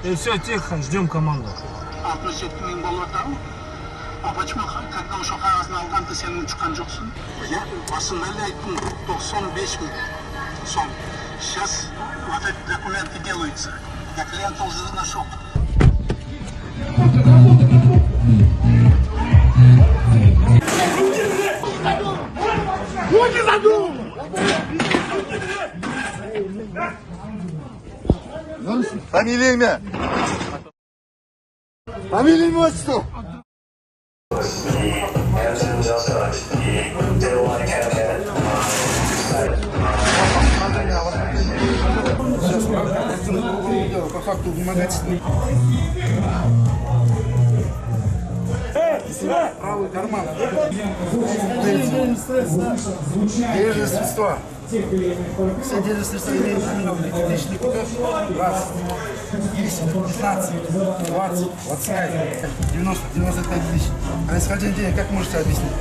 И все, тихо, ждем команду. 67 000 болып атау. А почему, когда ошо кагазын алган, ты сен учкан жоксун? Я басында эле айттым, 95 000 сом. Сейчас вот эти документы делаются. Я клиента уже нашел. Руки за дом! Фамилия, имя? Фамилия, имя, отчество? По факту вымогательства. Правый карман. Денежные средства. Все денежные средства имеют личный купюр. 20, 10, 15, 20, 25, 90, 95 тысяч. А исходя денег, как можете объяснить?